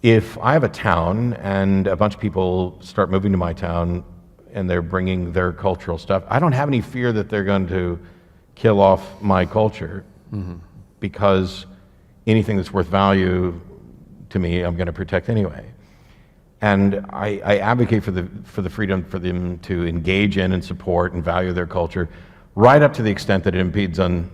if I have a town and a bunch of people start moving to my town and they're bringing their cultural stuff, I don't have any fear that they're going to kill off my culture, because anything that's worth value to me, I'm going to protect anyway. And I advocate for the freedom for them to engage in and support and value their culture, right up to the extent that it impedes on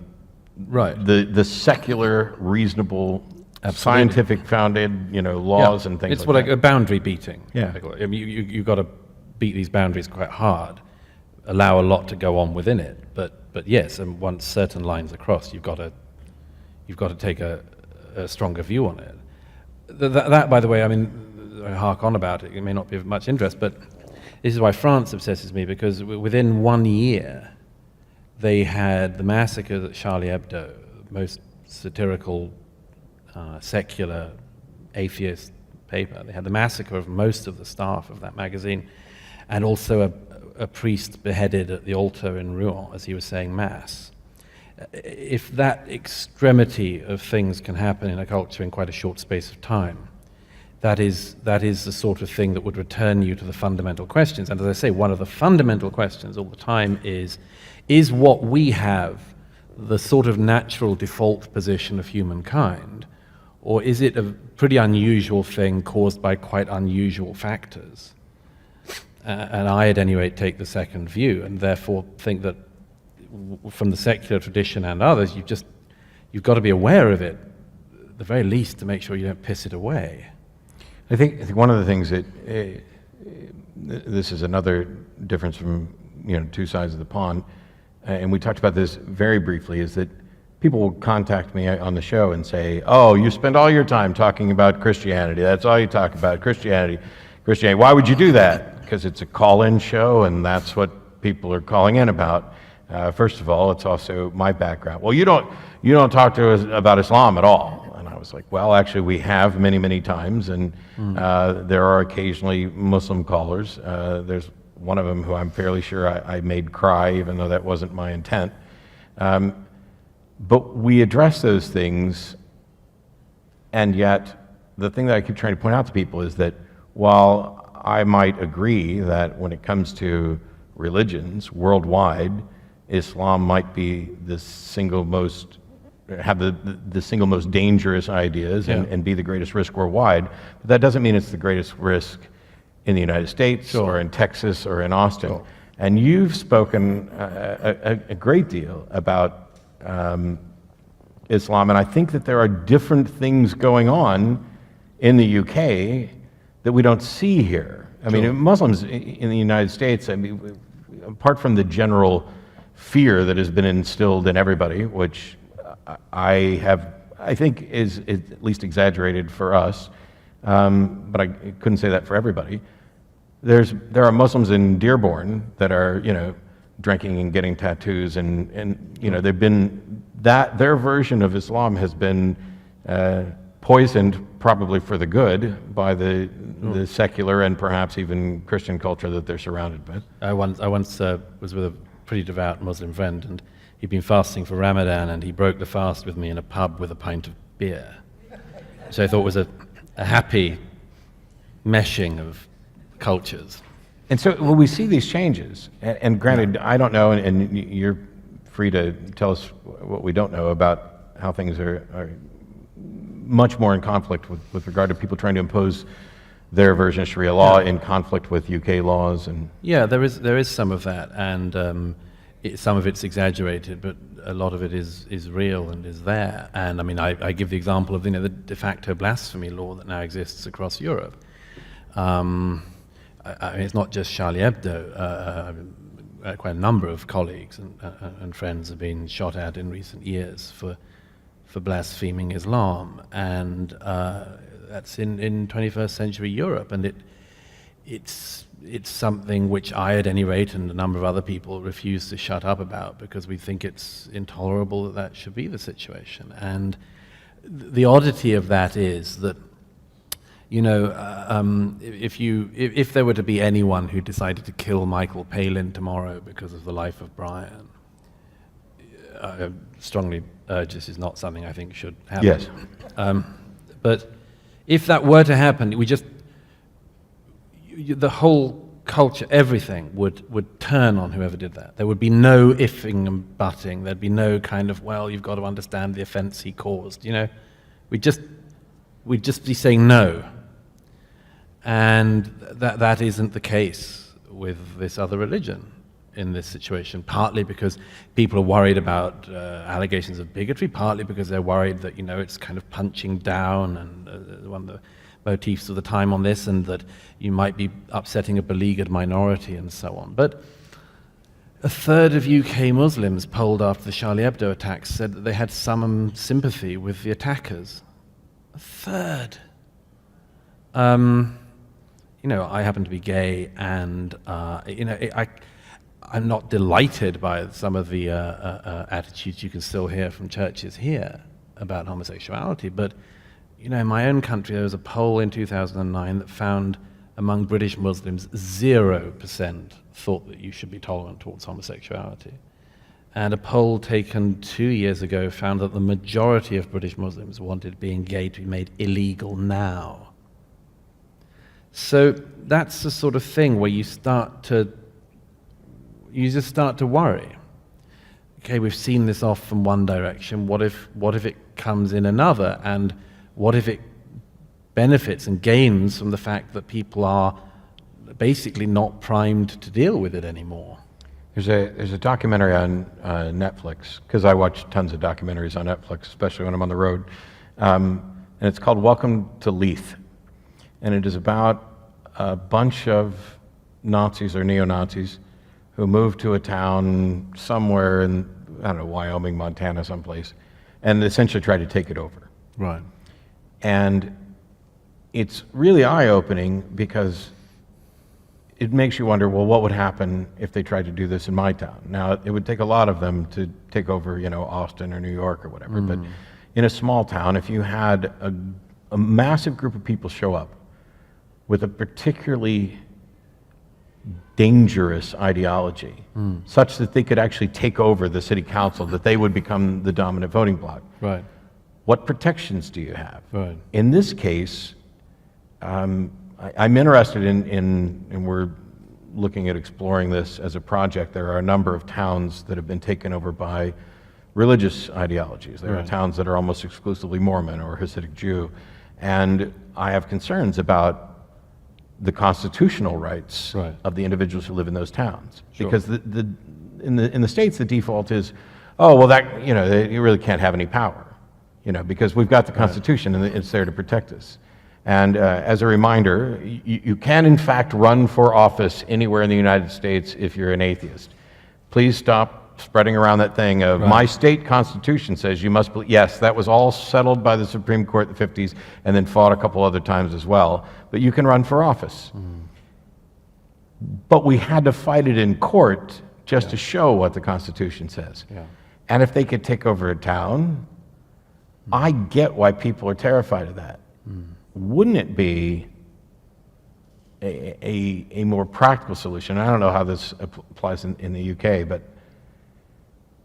the secular, reasonable, scientific founded, laws and things it's like that. It's like a boundary beating. Yeah. I mean, you've got to beat these boundaries quite hard, allow a lot to go on within it. But yes, and once certain lines are crossed, you've got to take a stronger view on it. That, by the way, I mean, I hark on about it. It may not be of much interest, but this is why France obsesses me, because within 1 year, they had the massacre at Charlie Hebdo, most satirical, secular, atheist paper. They had the massacre of most of the staff of that magazine, and also a priest beheaded at the altar in Rouen as he was saying Mass. If that extremity of things can happen in a culture in quite a short space of time, that is the sort of thing that would return you to the fundamental questions. And as I say, one of the fundamental questions all the time is what we have the sort of natural default position of humankind, or is it a pretty unusual thing caused by quite unusual factors? And I, at any rate, take the second view, and therefore think that from the secular tradition and others, you've got to be aware of it, at the very least, to make sure you don't piss it away. I think one of the things that this is another difference from two sides of the pond, and we talked about this very briefly, is that people will contact me on the show and say, "Oh, you spend all your time talking about Christianity. That's all you talk about, Christianity. Why would you do that?" Because it's a call-in show, and that's what people are calling in about. First of all, it's also my background. Well, you don't talk to us about Islam at all. And I was like, well, actually, we have many times, and there are occasionally Muslim callers. There's one of them who I'm fairly sure I made cry, even though that wasn't my intent. But we address those things, and yet the thing that I keep trying to point out to people is that while I might agree that when it comes to religions worldwide, Islam might be the single most dangerous ideas and be the greatest risk worldwide, but that doesn't mean it's the greatest risk in the United States or in Texas or in Austin. Sure. And you've spoken a great deal about Islam, and I think that there are different things going on in the UK that we don't see here. I mean, Muslims in the United States, I mean, apart from the general fear that has been instilled in everybody, which I think is at least exaggerated for us, but I couldn't say that for everybody. There are Muslims in Dearborn that are, drinking and getting tattoos, and they've been their version of Islam has been poisoned, probably for the good, by the secular and perhaps even Christian culture that they're surrounded with. I once was with a pretty devout Muslim friend, and he'd been fasting for Ramadan, and he broke the fast with me in a pub with a pint of beer, which I thought was a happy meshing of cultures. And so we see these changes, and granted, I don't know, and you're free to tell us what we don't know about how things are much more in conflict with regard to people trying to impose their version of Sharia law in conflict with UK laws. And there is some of that, and some of it's exaggerated, but a lot of it is real and is there. And I mean, I give the example of the de facto blasphemy law that now exists across Europe. I mean, it's not just Charlie Hebdo. Quite a number of colleagues and friends have been shot at in recent years for blaspheming Islam, and that's in 21st century Europe, and it's something which I, at any rate, and a number of other people refuse to shut up about, because we think it's intolerable that should be the situation. And the oddity of that is that, if there were to be anyone who decided to kill Michael Palin tomorrow because of the life of Brian, I strongly urge this is not something I think should happen. Yes. But If that were to happen, the whole culture, everything would turn on whoever did that. There would be no ifing and butting. There'd be no kind of, well, you've got to understand the offense he caused. We'd just be saying no. And that isn't the case with this other religion in this situation, partly because people are worried about allegations of bigotry, partly because they're worried that, it's kind of punching down, and one of the motifs of the time on this, and that you might be upsetting a beleaguered minority and so on. But a third of UK Muslims polled after the Charlie Hebdo attacks said that they had some sympathy with the attackers. A third. I happen to be gay, and I'm not delighted by some of the attitudes you can still hear from churches here about homosexuality, but in my own country, there was a poll in 2009 that found among British Muslims 0% thought that you should be tolerant towards homosexuality. And a poll taken 2 years ago found that the majority of British Muslims wanted being gay to be made illegal now. So that's the sort of thing where you just start to worry. Okay, we've seen this off from one direction. What if it comes in another? And what if it benefits and gains from the fact that people are basically not primed to deal with it anymore? There's a documentary on Netflix, because I watch tons of documentaries on Netflix, especially when I'm on the road, and it's called Welcome to Leith, and it is about a bunch of Nazis or neo-Nazis who moved to a town somewhere in, I don't know, Wyoming, Montana, someplace, and essentially tried to take it over. Right. And it's really eye-opening because it makes you wonder, well, what would happen if they tried to do this in my town? Now, it would take a lot of them to take over, Austin or New York or whatever, but in a small town, if you had a massive group of people show up with a particularly dangerous ideology, such that they could actually take over the city council, that they would become the dominant voting bloc. Right. What protections do you have? Right. In this case, I'm interested in we're looking at exploring this as a project. There are a number of towns that have been taken over by religious ideologies. There are towns that are almost exclusively Mormon or Hasidic Jew. And I have concerns about the constitutional rights of the individuals who live in those towns. Sure. Because in the States, the default is, oh, well, that, you really can't have any power. Because we've got the Constitution and it's there to protect us. And as a reminder, you can in fact run for office anywhere in the United States if you're an atheist. Please stop spreading around that thing of my state constitution says you must believe. Yes, that was all settled by the Supreme Court in the 50s and then fought a couple other times as well. But you can run for office. But we had to fight it in court just to show what the Constitution says. And if they could take over a town, I get why people are terrified of that. Wouldn't it be a more practical solution? I don't know how this applies in the UK, but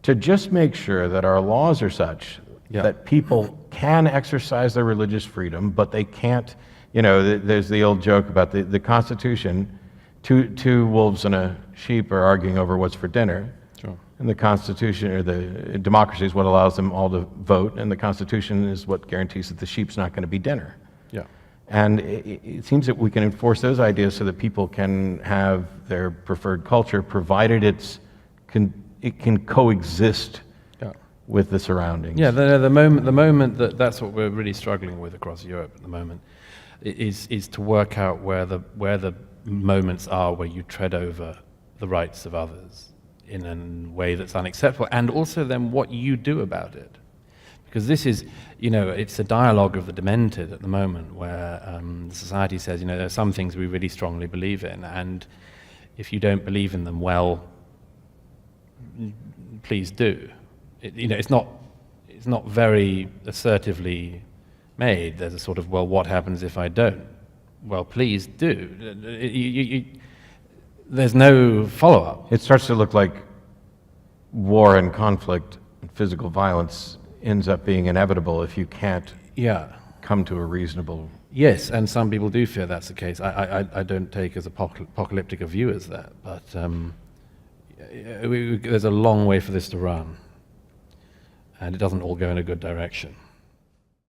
to just make sure that our laws are such that people can exercise their religious freedom, but they can't, there's the old joke about the Constitution, two wolves and a sheep are arguing over what's for dinner. Sure. And the Constitution, or the democracy, is what allows them all to vote, and the Constitution is what guarantees that the sheep's not going to be dinner. Yeah. And it seems that we can enforce those ideas so that people can have their preferred culture, provided it can coexist with the surroundings. Yeah, the moment that's what we're really struggling with across Europe at the moment, is to work out where the moments are where you tread over the rights of others in a way that's unacceptable, and also then what you do about it. Because this is, it's a dialogue of the demented at the moment, where society says, there are some things we really strongly believe in, and if you don't believe in them, well, please do. It's not very assertively made. There's a sort of, well, what happens if I don't? Well, please do. There's no follow-up. It starts to look like war and conflict and physical violence ends up being inevitable if you can't come to a reasonable Yes, and some people do fear that's the case. I don't take as apocalyptic a view as that, but there's a long way for this to run, and it doesn't all go in a good direction.